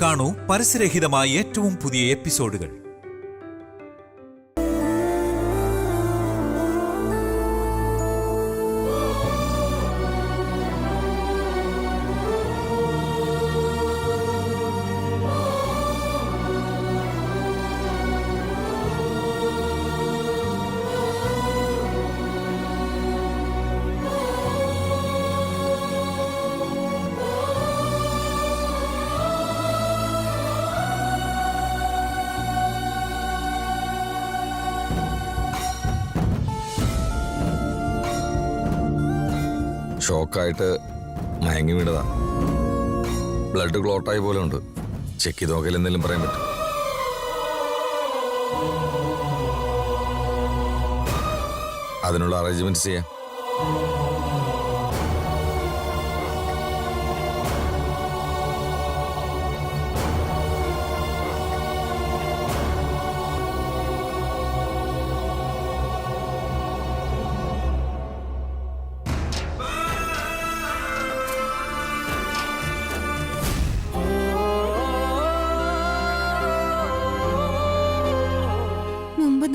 കാണൂ പരസ്യരഹിതമായ ഏറ്റവും പുതിയ എപ്പിസോഡുകൾ. ഷോക്കായിട്ട് മയങ്ങി വീണതാ. ബ്ലഡ് ക്ലോട്ടായി പോലെ ഉണ്ട്. ചെക്ക് ചെയ്ത് നോക്കിയാൽ എന്തെങ്കിലും പറയാൻ പറ്റും. അതിനുള്ള അറേഞ്ച്മെന്റ് ചെയ്യാം.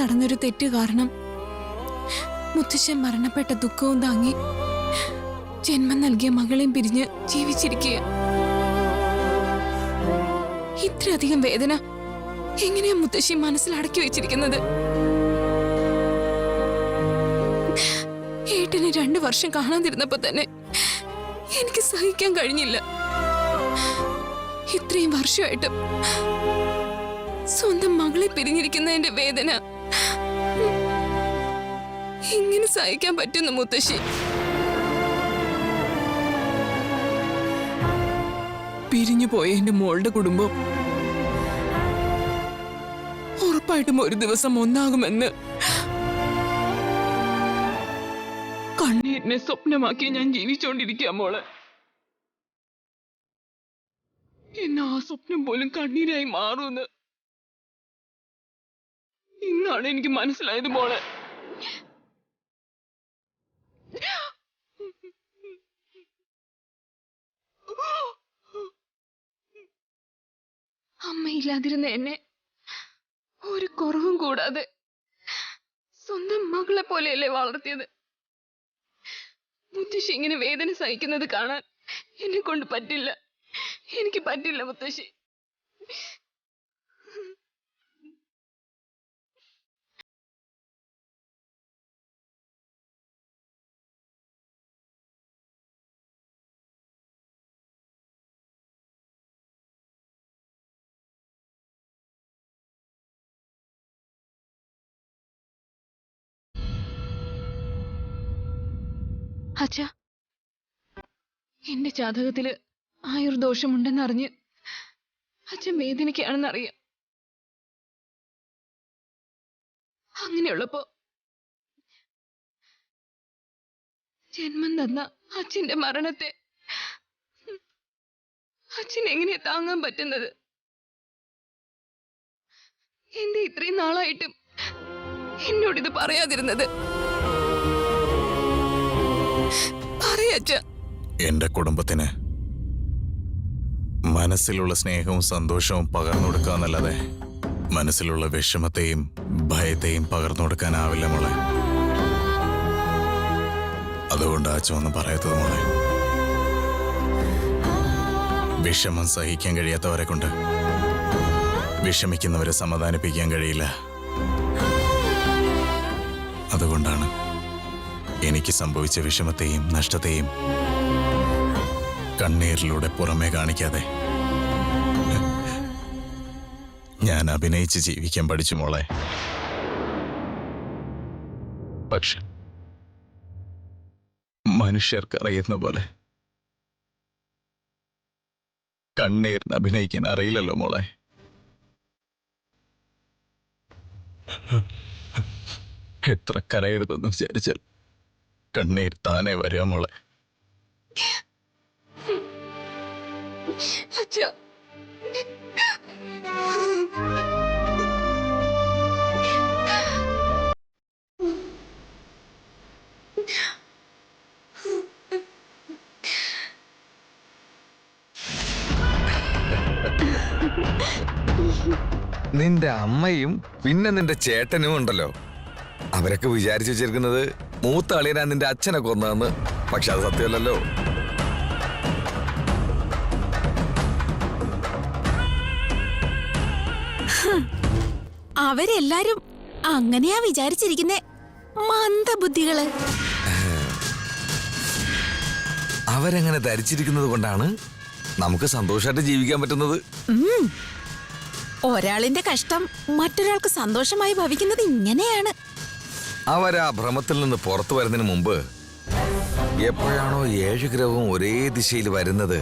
നടന്നൊരു തെറ്റ് കാരണം മുത്തശ്ശൻ മരണപ്പെട്ട ദുഃഖവും താങ്ങി ജന്മം നൽകിയ മകളെയും പിരിഞ്ഞ് ജീവിച്ചിരിക്കുക. ഇത്രയധികം വേദന എങ്ങനെയാ മുത്തശ്ശി മനസ്സിലടക്കി വെച്ചിരിക്കുന്നത്? ഏട്ടനെ 2 വർഷം കാണാതിരുന്നപ്പോ തന്നെ എനിക്ക് സഹിക്കാൻ കഴിഞ്ഞില്ല. ഇത്രയും വർഷമായിട്ടും സ്വന്തം മകളെ പിരിഞ്ഞിരിക്കുന്നതിന്റെ വേദന എങ്ങനെ സഹിക്കാൻ പറ്റുന്നു മുത്തശ്ശി? പിരിഞ്ഞു പോയ എന്റെ മോളുടെ കുടുംബം ഉറപ്പായിട്ടും ഒരു ദിവസം ഒന്നാകുമെന്ന് കണ്ണീരിനെ സ്വപ്നമാക്കി ഞാൻ ജീവിച്ചോണ്ടിരിക്കുക മോളെ. എന്നാ ആ സ്വപ്നം പോലും കണ്ണീരായി മാറൂന്ന് ഇന്നാണ് എനിക്ക് മനസ്സിലായത് മോളെ. അമ്മയില്ലാതിരുന്ന എന്നെ ഒരു കുറവും കൂടാതെ സ്വന്തം മകളെ പോലെയല്ലേ വളർത്തിയത്. മുത്തശ്ശി ഇങ്ങനെ വേദന സഹിക്കുന്നത് കാണാൻ എന്നെ കൊണ്ട് പറ്റില്ല. എനിക്ക് പറ്റില്ല മുത്തശ്ശി. അച്ഛാ, എന്റെ ജാതകത്തില് ആയുർദോഷമുണ്ടെന്നറിഞ്ഞ് അച്ഛൻ വേദനിക്കുകയാണെന്നറിയാം. അങ്ങനെയുള്ളപ്പോ ജന്മം തന്ന അച്ഛന്റെ മരണത്തെ അച്ഛൻ എങ്ങനെയാ താങ്ങാൻ പറ്റുന്നത്? എന്റെ ഇത്രയും നാളായിട്ടും എന്നോടിത് പറയാതിരുന്നത്? എന്റെ കുടുംബത്തിന് മനസ്സിലുള്ള സ്നേഹവും സന്തോഷവും പകർന്നു കൊടുക്കാന്നല്ലാതെ മനസ്സിലുള്ള വിഷമത്തെയും ഭയത്തെയും പകർന്നു കൊടുക്കാനാവില്ല മോളെ. അതുകൊണ്ട് അച്ഛനൊന്നും പറയാത്തത് മോളെ. വിഷമം സഹിക്കാൻ കഴിയാത്തവരെ കൊണ്ട് വിഷമിക്കുന്നവരെ സമാധാനിപ്പിക്കാൻ കഴിയില്ല. അതുകൊണ്ടാണ് എനിക്ക് സംഭവിച്ച വിഷമത്തെയും നഷ്ടത്തെയും കണ്ണീരിലൂടെ പുറമേ കാണിക്കാതെ ഞാൻ അഭിനയിച്ച് ജീവിക്കാൻ പഠിച്ചു മോളെ. പക്ഷെ മനുഷ്യർക്കറിയുന്ന പോലെ കണ്ണീരിന് അഭിനയിക്കാൻ അറിയില്ലല്ലോ മോളെ. എത്ര കരയരുതെന്ന് വിചാരിച്ചാൽ കണ്ണീർ താനെ വരിക മോളെ. നിന്റെ അമ്മയും പിന്നെ നിന്റെ ചേട്ടനും ഉണ്ടല്ലോ, അവരൊക്കെ വിചാരിച്ചു വെച്ചിരിക്കുന്നത് മൂത്ത അളിയനാ നിന്റെ അച്ഛനെ കൊന്നതെന്ന്. പക്ഷെ അത് സത്യമല്ലല്ലോ. അവരെല്ലാരും അങ്ങനെയാ വിചാരിച്ചിരിക്കുന്നേ. മന്ദബുദ്ധികള്. അവരങ്ങനെ ധരിച്ചിരിക്കുന്നത് കൊണ്ടാണ് നമുക്ക് സന്തോഷമായിട്ട് ജീവിക്കാൻ പറ്റുന്നത്. ഒരാളിന്റെ കഷ്ടം മറ്റൊരാൾക്ക് സന്തോഷമായി ഭവിക്കുന്നത് ഇങ്ങനെയാണ്. അവരാ ഭ്രമത്തിൽ നിന്ന് പുറത്തു വരുന്നതിന് മുമ്പ് എപ്പോഴാണോ 7 ഗ്രഹവും ഒരേ ദിശയിൽ വരുന്നത്,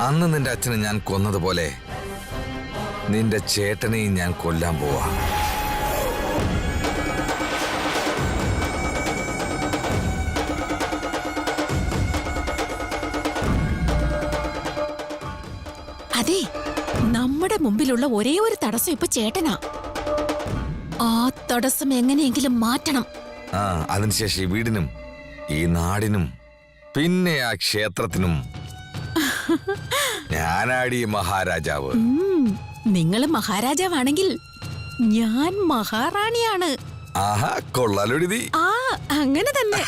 അന്ന് നിന്റെ അച്ഛനെ ഞാൻ കൊന്നതുപോലെ നിന്റെ ചേട്ടനെയും ഞാൻ കൊല്ലാൻ പോവാ. അതെ, നമ്മുടെ മുമ്പിലുള്ള ഒരേ ഒരു തടസ്സം ഇപ്പൊ ചേട്ടനാ. ആ തടസ്സം എങ്ങനെയെങ്കിലും മാറ്റണം. അതിനുശേഷം ഈ വീടിനും ഈ നാടിനും പിന്നെ ആ ക്ഷേത്രത്തിനും ഞാനാടി മഹാരാജാവ്. നിങ്ങള് മഹാരാജാവാണെങ്കിൽ ഞാൻ മഹാറാണിയാണ്. ആഹാ, കൊള്ളാലൊടി നീ. ആ, അങ്ങനെ തന്നെ.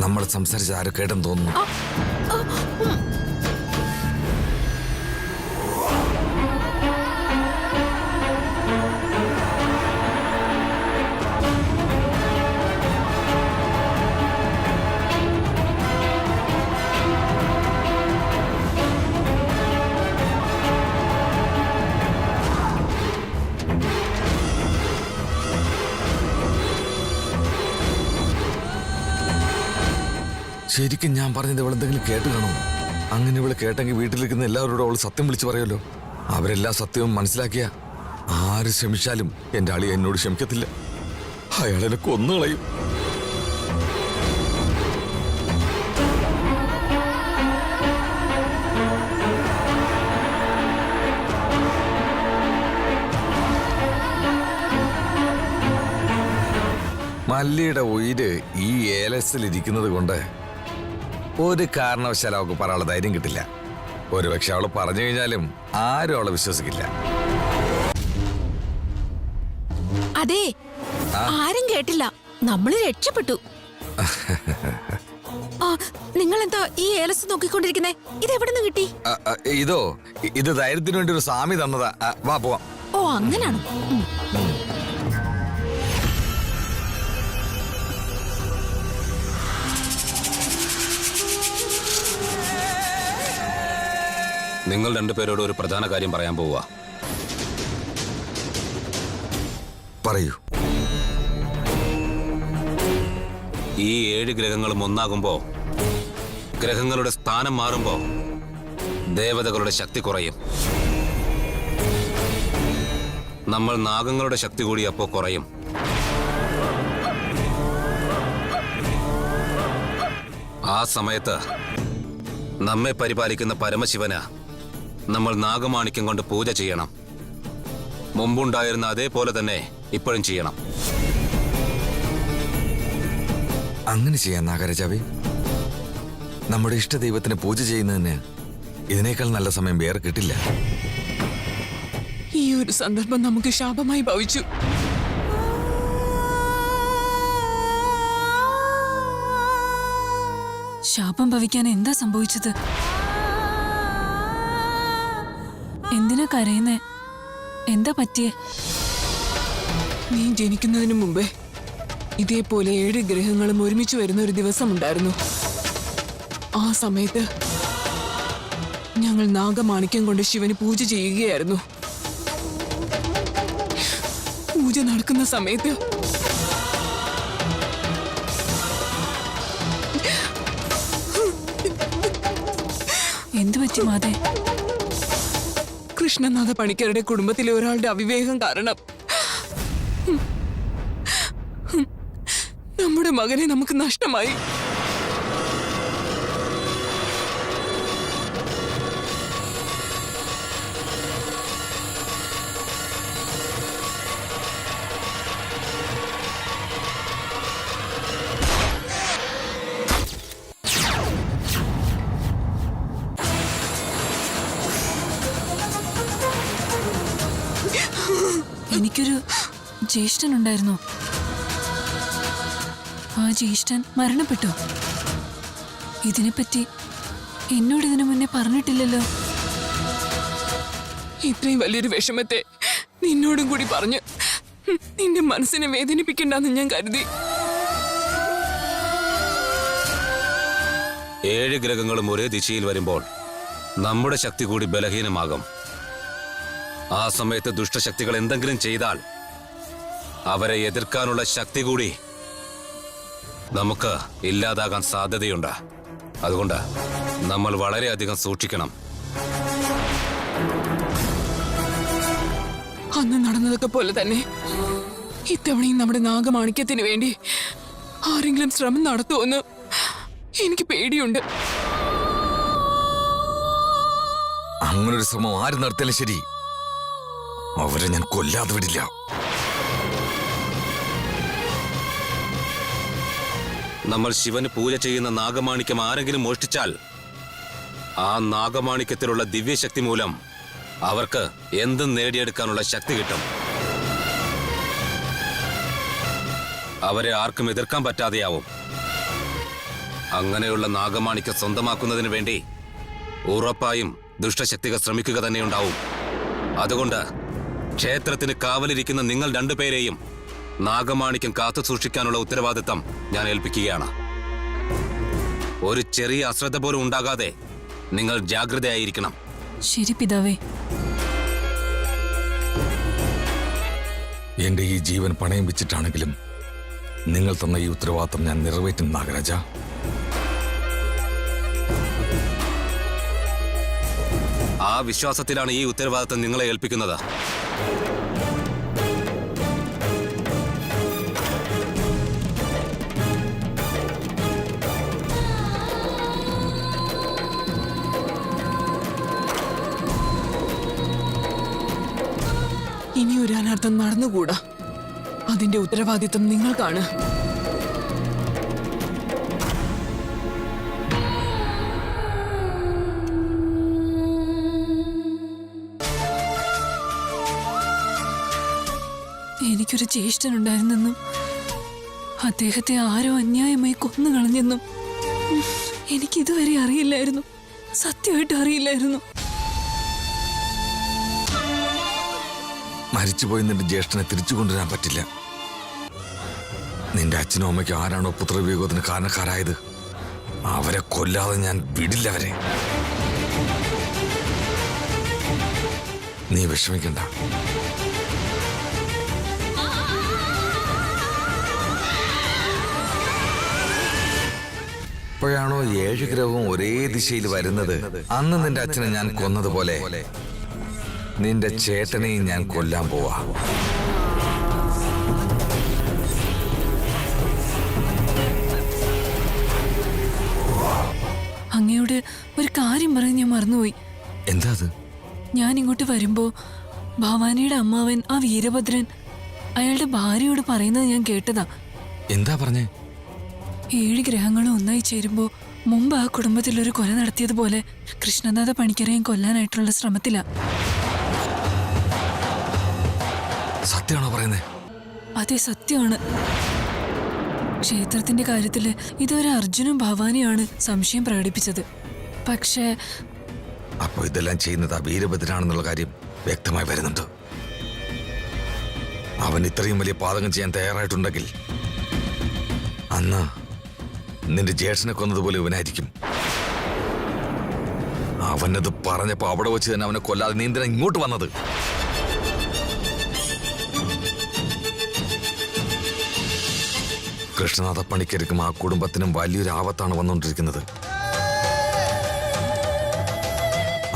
നമ്മൾ സംസാരിച്ച ആരും കേട്ടെന്ന് തോന്നുന്നു. ശരിക്കും ഞാൻ പറഞ്ഞത് ഇവളെന്തെങ്കിലും കേട്ട് കാണും. അങ്ങനെ ഇവള് കേട്ടെങ്കിൽ വീട്ടിലിരിക്കുന്ന എല്ലാവരോടും അവൾ സത്യം വിളിച്ചു പറയുമല്ലോ. അവരെല്ലാ സത്യവും മനസ്സിലാക്കിയ ആര് ക്ഷമിച്ചാലും എന്റെ അളി എന്നോട് ക്ഷമിക്കത്തില്ല. അയാളെന്നെ കൊന്നുകളയും. മല്ലിയുടെ ഉയിര് ഈ ഏലസിലിരിക്കുന്നത് കൊണ്ട് ഒരു കാരണവശാലും അവൾക്ക് പറയാനുള്ള ധൈര്യം കിട്ടില്ല. ഒരുപക്ഷെ അവള് പറഞ്ഞു കഴിഞ്ഞാലും ആരും അവളെ വിശ്വസിക്കില്ല. അതെ, ആരും കേട്ടില്ല. നമ്മള് രക്ഷപ്പെട്ടു. നിങ്ങളെന്താ ഈ ഏലസ് നോക്കിക്കൊണ്ടിരിക്കുന്നേ? ഇത് എവിടെ നിന്ന് കിട്ടി? ഇത് ധൈര്യത്തിന് വേണ്ടി ഒരു സ്വാമി തന്നതാ. വാ പോവാം. ഓ, അങ്ങനാണോ? നിങ്ങൾ രണ്ടുപേരോട് ഒരു പ്രധാന കാര്യം പറയാൻ പോവുക. പറയൂ. ഈ 7 ഗ്രഹങ്ങളും ഒന്നാകുമ്പോ, ഗ്രഹങ്ങളുടെ സ്ഥാനം മാറുമ്പോ ദേവതകളുടെ ശക്തി കുറയും. നമ്മൾ നാഗങ്ങളുടെ ശക്തി കൂടി അപ്പോ കുറയും. ആ സമയത്ത് നമ്മെ പരിപാലിക്കുന്ന പരമശിവന് നമ്മൾ നാഗമാണിക്യം കൊണ്ട് പൂജ ചെയ്യണം. മുമ്പുണ്ടായിരുന്ന അതേപോലെ തന്നെ ഇപ്പോഴും ചെയ്യണം. അങ്ങനെ ചെയ്യാൻ നാഗരാജാവേ. നമ്മുടെ ഇഷ്ടദൈവത്തിന് പൂജ ചെയ്യുന്നതിന് ഇതിനേക്കാൾ നല്ല സമയം വേറെ കിട്ടില്ല. ഈ ഒരു സന്ദർഭം നമുക്ക് ശാപമായി ഭവിച്ചു. ശാപം ഭവിക്കാൻ എന്താ സംഭവിച്ചത്? എന്തിനാ കരയുന്നേ? എന്താ പറ്റിയേ? നീ ജനിക്കുന്നതിന് മുമ്പേ ഇതേപോലെ 7 ഗ്രഹങ്ങളും ഒരുമിച്ച് വരുന്ന ഒരു ദിവസം ഉണ്ടായിരുന്നു. ആ സമയത്ത് ഞങ്ങൾ നാഗമാണിക്യം കൊണ്ട് ശിവന് പൂജ ചെയ്യുകയായിരുന്നു. പൂജ നടക്കുന്ന സമയത്ത് എന്തു പറ്റി മാതേ? കൃഷ്ണനാഥ പണിക്കരുടെ കുടുംബത്തിലെ ഒരാളുടെ അവിവേകം കാരണം നമ്മുടെ മകനെ നമുക്ക് നഷ്ടമായി. എനിക്കൊരു ജ്യേഷ്ഠനുണ്ടായിരുന്നു. ആ ജ്യേഷ്ഠൻ മരണപ്പെട്ടു. ഇതിനെപ്പറ്റി എന്നോട് ഇതിനു മുന്നേ പറഞ്ഞിട്ടില്ലല്ലോ. ഇത്രയും വലിയൊരു വിഷമത്തെ നിന്നോടും കൂടി പറഞ്ഞ് നിന്റെ മനസ്സിനെ വേദനിപ്പിക്കണ്ടെന്ന് ഞാൻ കരുതി. 7 ഗ്രഹങ്ങളും ഒരേ ദിശയിൽ വരുമ്പോൾ നമ്മുടെ ശക്തി കൂടി ബലഹീനമാകും. ആ സമയത്ത് ദുഷ്ടശക്തികൾ എന്തെങ്കിലും ചെയ്താൽ അവരെ എതിർക്കാനുള്ള ശക്തി കൂടി നമുക്ക് ഇല്ലാതാകാൻ സാധ്യതയുണ്ട്. അതുകൊണ്ട് നമ്മൾ വളരെയധികം സൂക്ഷിക്കണം. അന്ന് നടന്നതൊക്കെ പോലെ തന്നെ ഇത്തവണയും നമ്മുടെ നാഗമാണിക്യത്തിന് വേണ്ടി ആരെങ്കിലും ശ്രമം നടത്തുമെന്ന് എനിക്ക് പേടിയുണ്ട്. അങ്ങനൊരു ശ്രമം ആര് നടത്തിയാലും ശരി, അവരെ ഞാൻ കൊല്ലാതെ വിടില്ല. നമ്മൾ ശിവന് പൂജ ചെയ്യുന്ന നാഗമാണിക്യം ആരെങ്കിലും മോഷ്ടിച്ചാൽ ആ നാഗമാണിക്യത്തിലുള്ള ദിവ്യശക്തി മൂലം അവർക്ക് എന്തും നേടിയെടുക്കാനുള്ള ശക്തി കിട്ടും. അവരെ ആർക്കും എതിർക്കാൻ പറ്റാതെയാവും. അങ്ങനെയുള്ള നാഗമാണിക്യം സ്വന്തമാക്കുന്നതിന് വേണ്ടി ഉറപ്പായും ദുഷ്ടശക്തികൾ ശ്രമിക്കുക തന്നെയുണ്ടാവും. അതുകൊണ്ട് ക്ഷേത്രത്തിന് കാവലിരിക്കുന്ന നിങ്ങൾ 2 പേരെയും നാഗമാണിക്യം കാത്തു സൂക്ഷിക്കാനുള്ള ഉത്തരവാദിത്തം ഞാൻ ഏൽപ്പിക്കുകയാണ്. ഒരു ചെറിയ അശ്രദ്ധ പോലും ഉണ്ടാകാതെ നിങ്ങൾ ജാഗ്രതയായിരിക്കണം. ശരി പിതാവേ. എന്റെ ഈ ജീവൻ പണയം വെച്ചിട്ടാണെങ്കിലും നിങ്ങൾ തന്ന ഈ ഉത്തരവാദിത്തം ഞാൻ നിറവേറ്റും നാഗരാജ. ആ വിശ്വാസത്തിലാണ് ഈ ഉത്തരവാദിത്തം നിങ്ങളെ ഏൽപ്പിക്കുന്നത്. ഇനി ഒരു അനർത്ഥം നടന്നുകൂടാ. അതിന്റെ ഉത്തരവാദിത്തം നിങ്ങൾക്കാണ്. എനിക്കൊരു ജ്യേഷ്ഠനുണ്ടായിരുന്നെന്നും അദ്ദേഹത്തെ ആരോ അന്യായമായി കൊന്നുകളഞ്ഞെന്നും എനിക്കിതുവരെ അറിയില്ലായിരുന്നു. സത്യമായിട്ട് അറിയില്ലായിരുന്നു. മരിച്ചുപോയി നിന്റെ ജ്യേഷ്ഠനെ തിരിച്ചു കൊണ്ടുവരാൻ പറ്റില്ല. നിന്റെ അച്ഛനും അമ്മയ്ക്കും ആരാണോ പുത്രവിയോഗത്തിന് കാരണക്കാരായത് അവരെ കൊല്ലാതെ ഞാൻ വിടില്ല. അവരെ നീ വിഷമിക്കണ്ട. എപ്പോഴാണോ 7 ഗ്രഹവും ഒരേ ദിശയിൽ വരുന്നത് അന്ന് നിന്റെ അച്ഛനെ ഞാൻ കൊന്നതുപോലെ നിന്റെ ചേട്ടനെയും ഞാൻ കൊല്ലാൻ പോവാ. അങ്ങയോട് ഒരു കാര്യം പറഞ്ഞ് ഞാൻ മറന്നുപോയി. എന്താ അത്? ഞാൻ ഇങ്ങോട്ട് വരുമ്പോ ഭവാനിയുടെ അമ്മാവൻ ആ വീരഭദ്രൻ അയാളുടെ ഭാര്യയോട് പറയുന്നത് ഞാൻ കേട്ടതാ. എന്താ പറഞ്ഞേ? 7 ഗ്രഹങ്ങളും ഒന്നായി ചേരുമ്പോ മുമ്പ് ആ കുടുംബത്തിൽ ഒരു കൊല നടത്തിയതുപോലെ കൃഷ്ണനാഥ പണിക്കരെയും കൊല്ലാനായിട്ടുള്ള ശ്രമത്തിലാ. സത്യമാണോ പറയുന്നേ? അതെ, സത്യമാണ്. ക്ഷേത്രത്തിന്റെ കാര്യത്തില് ഇതുവരെ അർജുനും ഭവാനിയാണ് സംശയം പ്രകടിപ്പിച്ചത്. പക്ഷേ അപ്പൊ ഇതെല്ലാം ചെയ്യുന്നത് ആ വീരഭദ്രനാണെന്നുള്ള കാര്യം വ്യക്തമായി വരുന്നുണ്ട്. അവൻ ഇത്രയും വലിയ പാതകം ചെയ്യാൻ തയ്യാറായിട്ടുണ്ടെങ്കിൽ അന്ന് നിന്റെ ജ്യേഷ്ഠനെ കൊന്നതുപോലെ ഇവനായിരിക്കും. അവനത് പറഞ്ഞപ്പോ അവിടെ വെച്ച് തന്നെ അവനെ കൊല്ലാതെ നീ എന്തിനാ ഇങ്ങോട്ട് വന്നത്? കൃഷ്ണനാഥ പണിക്കർക്കും ആ കുടുംബത്തിനും വലിയൊരു ആപത്താണ് വന്നുകൊണ്ടിരിക്കുന്നത്.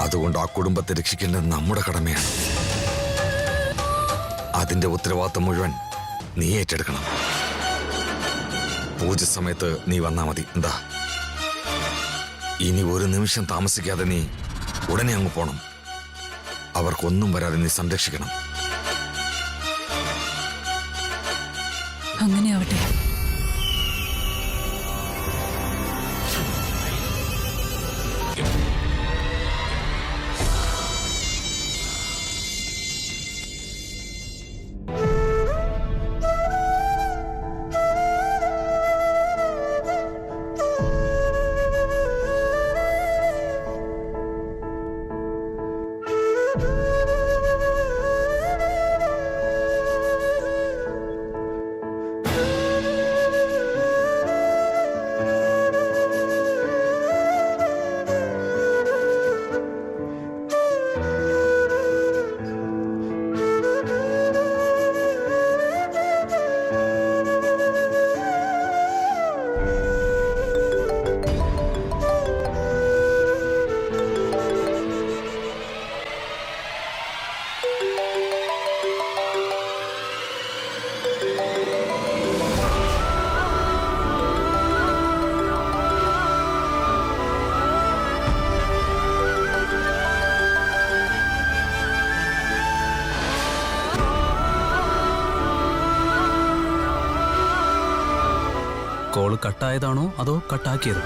അതുകൊണ്ട് ആ കുടുംബത്തെ രക്ഷിക്കേണ്ടത് നമ്മുടെ കടമയാണ്. അതിന്റെ ഉത്തരവാദിത്തം മുഴുവൻ നീ ഏറ്റെടുക്കണം. പൂജ സമയത്ത് നീ വന്നാ മതി. എന്താ, ഇനി ഒരു നിമിഷം താമസിക്കാതെ നീ ഉടനെ അങ്ങ് പോണം. അവർക്കൊന്നും വരാതെ നീ സംരക്ഷിക്കണം. അങ്ങനെ ആവട്ടെ. കോള് കട്ടായതാണോ അതോ കട്ടാക്കിയത്?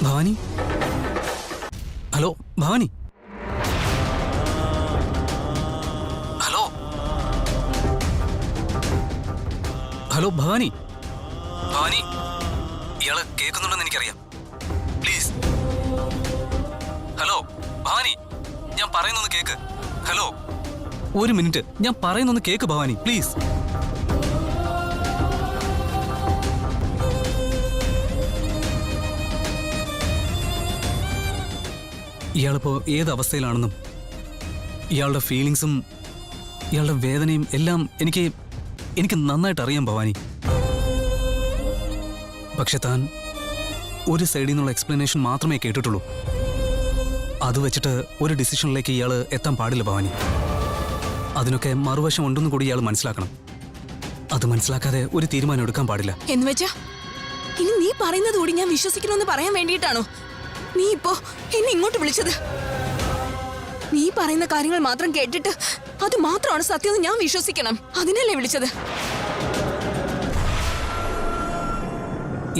Bhavani, hello Bhavani, hello hello Bhavani, Bhavani, ഇയാള് കേൾക്കുന്നുണ്ടെന്ന് എനിക്കറിയാം. പ്ലീസ്, ഹലോ ഭവാനി, ഞാൻ പറയുന്നൊന്ന് കേക്ക്. ഹലോ, ഒരു മിനിറ്റ്, ഞാൻ പറയുന്നൊന്ന് കേക്ക് ഭവാനി, പ്ലീസ്. ഇയാളിപ്പോ ഏത് അവസ്ഥയിലാണെന്നും ഇയാളുടെ ഫീലിങ്സും ഇയാളുടെ വേദനയും എല്ലാം എനിക്ക് നന്നായിട്ട് അറിയാം ഭവാനി. പക്ഷെ താൻ ഒരു സൈഡിൽ നിന്നുള്ള എക്സ്പ്ലനേഷൻ മാത്രമേ കേട്ടിട്ടുള്ളൂ. അത് വെച്ചിട്ട് ഒരു ഡിസിഷനിലേക്ക് ഇയാൾ എത്താൻ പാടില്ല ഭവാനി. അതിനൊക്കെ മറുവശം ഉണ്ടെന്ന് കൂടി ഇയാൾ മനസ്സിലാക്കണം. അത് മനസ്സിലാക്കാതെ ഒരു തീരുമാനം എടുക്കാൻ പാടില്ല. എന്നുവെച്ചാ ഇനി നീ പറയുന്നത് കൂടി ഞാൻ വിശ്വസിക്കണമെന്ന് പറയാൻ വേണ്ടിയിട്ടാണോ നീ ഇപ്പോ എന്നെ ഇങ്ങോട്ട് വിളിച്ചത്? നീ പറയുന്ന കാര്യങ്ങൾ മാത്രം കേട്ടിട്ട് അത് മാത്രമാണ് സത്യമെന്ന് ഞാൻ വിശ്വസിക്കണം. അതിനല്ലേ വിളിച്ചത്?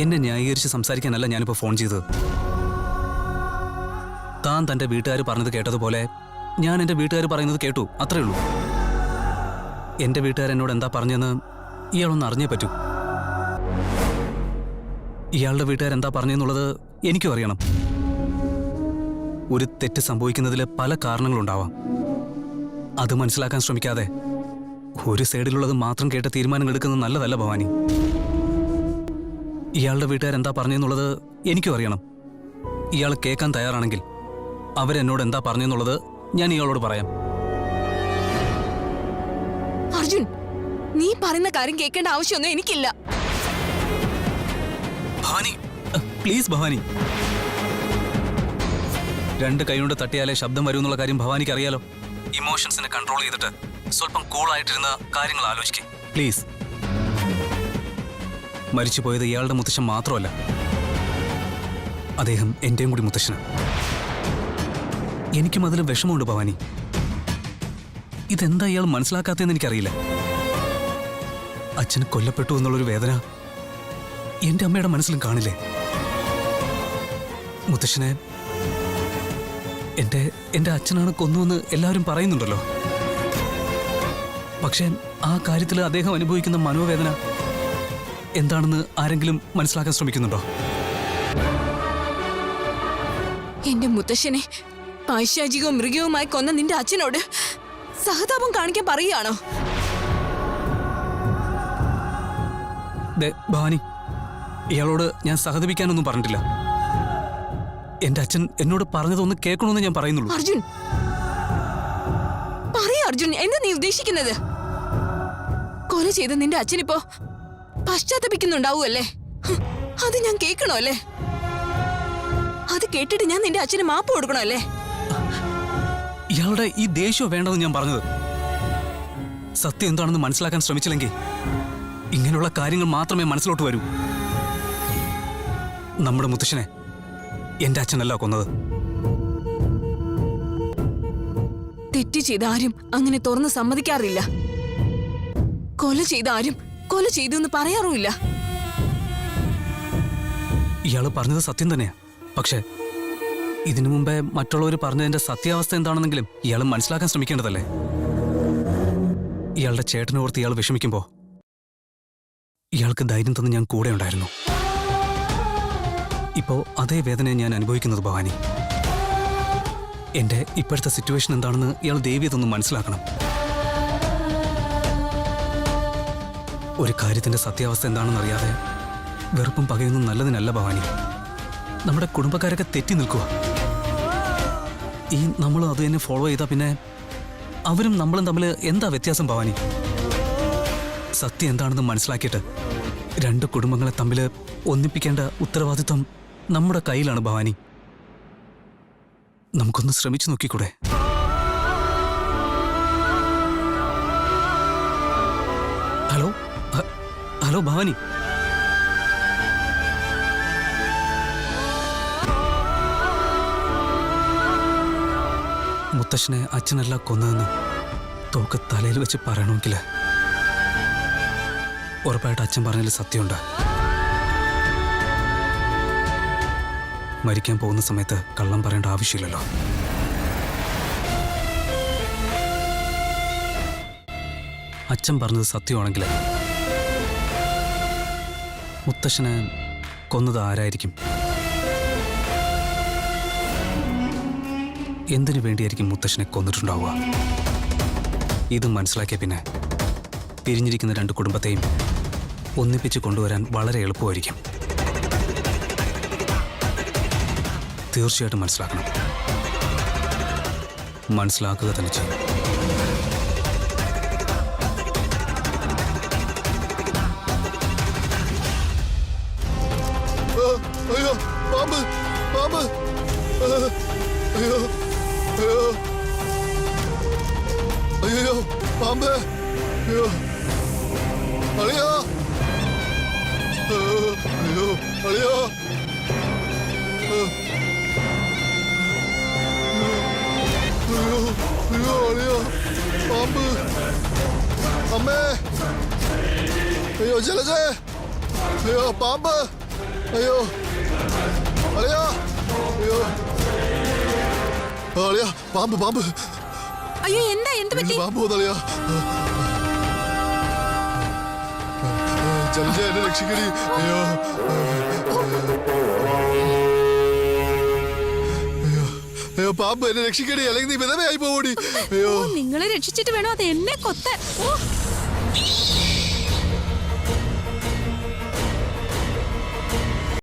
എന്നെ ന്യായീകരിച്ച് സംസാരിക്കാനല്ല ഞാനിപ്പോൾ ഫോൺ ചെയ്തത്. താൻ തൻ്റെ വീട്ടുകാർ പറഞ്ഞത് കേട്ടതുപോലെ ഞാൻ എൻ്റെ വീട്ടുകാർ പറയുന്നത് കേട്ടു, അത്രേ ഉള്ളൂ. എൻ്റെ വീട്ടുകാർ എന്നോട് എന്താ പറഞ്ഞതെന്ന് ഇയാളൊന്ന് അറിഞ്ഞേ പറ്റൂ. ഇയാളുടെ വീട്ടുകാർ എന്താ പറഞ്ഞെന്നുള്ളത് എനിക്കും അറിയണം. ഒരു തെറ്റ് സംഭവിക്കുന്നതിൽ പല കാരണങ്ങളുണ്ടാവാം. അത് മനസ്സിലാക്കാൻ ശ്രമിക്കാതെ ഒരു സൈഡിലുള്ളത് മാത്രം കേട്ട് തീരുമാനങ്ങൾ എടുക്കുന്നത് നല്ലതല്ല ഭവാനി. ഇയാളുടെ വീട്ടുകാർ എന്താ പറഞ്ഞെന്നുള്ളത് എനിക്കും അറിയണം. ഇയാൾ കേൾക്കാൻ തയ്യാറാണെങ്കിൽ അവരെന്നോട് എന്താ പറഞ്ഞെന്നുള്ളത് ഞാൻ ഇയാളോട് പറയാം. അർജുൻ, നീ പറയുന്ന കാര്യം കേൾക്കേണ്ട ആവശ്യമൊന്നും എനിക്കില്ല. ഭവാനി, പ്ലീസ് ഭവാനി. രണ്ട് കൈകൊണ്ട് തട്ടിയാലേ ശബ്ദം വരൂ എന്നുള്ള കാര്യം ഭവാനിക്ക് അറിയാലോ. ഇമോഷൻസിനെ കൺട്രോൾ ചെയ്തിട്ട് സ്വല്പം കൂളായിട്ടിരുന്ന കാര്യങ്ങൾ ആലോചിക്കുക പ്ലീസ്. മരിച്ചുപോയത് ഇയാളുടെ മുത്തശ്ശൻ മാത്രമല്ല, അദ്ദേഹം എന്റെയും കൂടി മുത്തശ്ശനാണ്. എനിക്കും അതിൽ വിഷമമുണ്ട് ഭവാനി. ഇതെന്താ ഇയാൾ മനസ്സിലാക്കാത്തതെന്ന് എനിക്കറിയില്ല. അച്ഛന് കൊല്ലപ്പെട്ടു എന്നുള്ളൊരു വേദന എന്റെ അമ്മയുടെ മനസ്സിലും കാണില്ലേ? മുത്തശ്ശനെ എന്റെ അച്ഛനാണ് കൊന്നുവെന്ന് എല്ലാവരും പറയുന്നുണ്ടല്ലോ. പക്ഷേ ആ കാര്യത്തിൽ അദ്ദേഹം അനുഭവിക്കുന്ന മനോവേദന എന്താണെന്ന് ആരെങ്കിലും മനസ്സിലാക്കാൻ ശ്രമിക്കുന്നുണ്ടോ? എന്റെ മുത്തശ്ശനെ പൈശാചികവും മൃഗവുമായി കൊന്ന നിന്റെ അച്ഛനോട് സഹതാപം കാണിക്കാൻ പറയുകയാണോ? ഭവാനി, ഇയാളോട് ഞാൻ സഹതപിക്കാനൊന്നും പറഞ്ഞിട്ടില്ല. എന്റെ അച്ഛൻ എന്നോട് പറഞ്ഞതൊന്ന് കേൾക്കണമെന്ന് ഞാൻ പറയുന്നുള്ളൂ. അർജുൻ, പറയ അർജുൻ, എന്താ നീ ഉദ്ദേശിക്കുന്നത്? കൊല ചെയ്ത നിന്റെ അച്ഛനിപ്പോ പശ്ചാത്തപിക്കുന്നുണ്ടാവുമല്ലേ? അത് ഞാൻ കേൾക്കണോ അല്ലേ? അത് കേട്ടിട്ട് ഞാൻ നിന്റെ അച്ഛന് മാപ്പ് കൊടുക്കണോ അല്ലേ? ഇയാളുടെ ഈ ദേഷ്യം വേണ്ടെന്ന് ഞാൻ പറഞ്ഞത്. സത്യം എന്താണെന്ന് മനസ്സിലാക്കാൻ ശ്രമിച്ചില്ലെങ്കിൽ ഇങ്ങനെയുള്ള കാര്യങ്ങൾ മാത്രമേ മനസ്സിലോട്ട് വരൂ. നമ്മുടെ മുത്തശ്ശനെ എന്റെ അച്ഛനല്ല കൊന്നത്. തെറ്റ് ചെയ്ത ആരും അങ്ങനെ തുറന്ന് സമ്മതിക്കാറില്ല. കൊല ചെയ്ത ആരും കൊല ചെയ്തു എന്ന് പറയാറുമില്ല. ഇയാള് പറഞ്ഞത് സത്യം തന്നെയാ. പക്ഷെ ഇതിനു മുമ്പേ മറ്റുള്ളവർ പറഞ്ഞതിന്റെ സത്യാവസ്ഥ എന്താണെന്നെങ്കിലും ഇയാൾ മനസ്സിലാക്കാൻ ശ്രമിക്കേണ്ടതല്ലേ? ഇയാളുടെ ചേട്ടനോർത്ത് ഇയാൾ വിഷമിക്കുമ്പോ ഇയാൾക്ക് ധൈര്യം തന്ന് ഞാൻ കൂടെ ഉണ്ടായിരുന്നു. ഇപ്പോ അതേ വേദന ഞാൻ അനുഭവിക്കുന്നത് ഭവാനി. എന്റെ ഇപ്പോഴത്തെ സിറ്റുവേഷൻ എന്താണെന്ന് ഇയാൾ ദേവിയതൊന്നും മനസ്സിലാക്കണം. ഒരു കാര്യത്തിന്റെ സത്യാവസ്ഥ എന്താണെന്ന് അറിയാതെ വെറുപ്പും പകയൊന്നും നല്ലതിനല്ല ഭവാനി. നമ്മുടെ കുടുംബക്കാരൊക്കെ തെറ്റി നിൽക്കുക. ഈ നമ്മളും അത് തന്നെ ഫോളോ ചെയ്താൽ പിന്നെ അവരും നമ്മളും തമ്മിൽ എന്താ വ്യത്യാസം ഭവാനി? സത്യം എന്താണെന്ന് മനസ്സിലാക്കിയിട്ട് രണ്ട് കുടുംബങ്ങളെ തമ്മിൽ ഒന്നിപ്പിക്കേണ്ട ഉത്തരവാദിത്വം നമ്മുടെ കയ്യിലാണ് ഭവാനി. നമുക്കൊന്ന് ശ്രമിച്ചു നോക്കിക്കൂടെ? Hello hello Bhavani. മുത്തശ്ശനെ അച്ഛനല്ല കൊന്നതെന്ന് തോക്ക് തലയിൽ വെച്ച് പറയണമെങ്കിൽ ഉറപ്പായിട്ട് അച്ഛൻ പറഞ്ഞതിൽ സത്യമുണ്ട്. മരിക്കാൻ പോകുന്ന സമയത്ത് കള്ളം പറയേണ്ട ആവശ്യമില്ലല്ലോ. അച്ഛൻ പറഞ്ഞത് സത്യമാണെങ്കിൽ മുത്തശ്ശനെ കൊന്നത് ആരായിരിക്കും? എന്തിനു വേണ്ടിയായിരിക്കും മുത്തശ്ശനെ കൊന്നിട്ടുണ്ടാവുക? ഇത് മനസ്സിലാക്കിയ പിന്നെ പിരിഞ്ഞിരിക്കുന്ന രണ്ട് കുടുംബത്തെയും ഒന്നിപ്പിച്ച് കൊണ്ടുവരാൻ വളരെ എളുപ്പമായിരിക്കും. തീർച്ചയായിട്ടും മനസ്സിലാക്കണം. മനസ്സിലാക്കുക തന്നെ ചെയ്യും. അയ്യോ പാമ്പ് പാമ്പ് അയ്യോ അയ്യോ അയ്യോ പാമ്പ് അയ്യോ അളിയോ അയ്യോ അളിയോ അയ്യോ അയ്യോ അളിയോ പാമ്പ് അമ്മേ അയ്യോ ജലജേ അയ്യോ പാമ്പ് അയ്യോ അളിയോ അയ്യോ അളിയാ പാമ്പ് പാമ്പ് അയ്യോ എന്താ എന്ത് പറ്റി? പാമ്പ് പോന്നളിയാ ജലജ എന്നെ രക്ഷിക്കടി. അയ്യോ അയ്യോ അയ്യോ പാമ്പ് എന്നെ രക്ഷിക്കടി, അല്ലെങ്കിൽ നീ വിധവയായി പോവടി. അയ്യോ നിങ്ങളെ രക്ഷിച്ചിട്ട് വേണോ അത് എന്നെ കൊത്താൻ?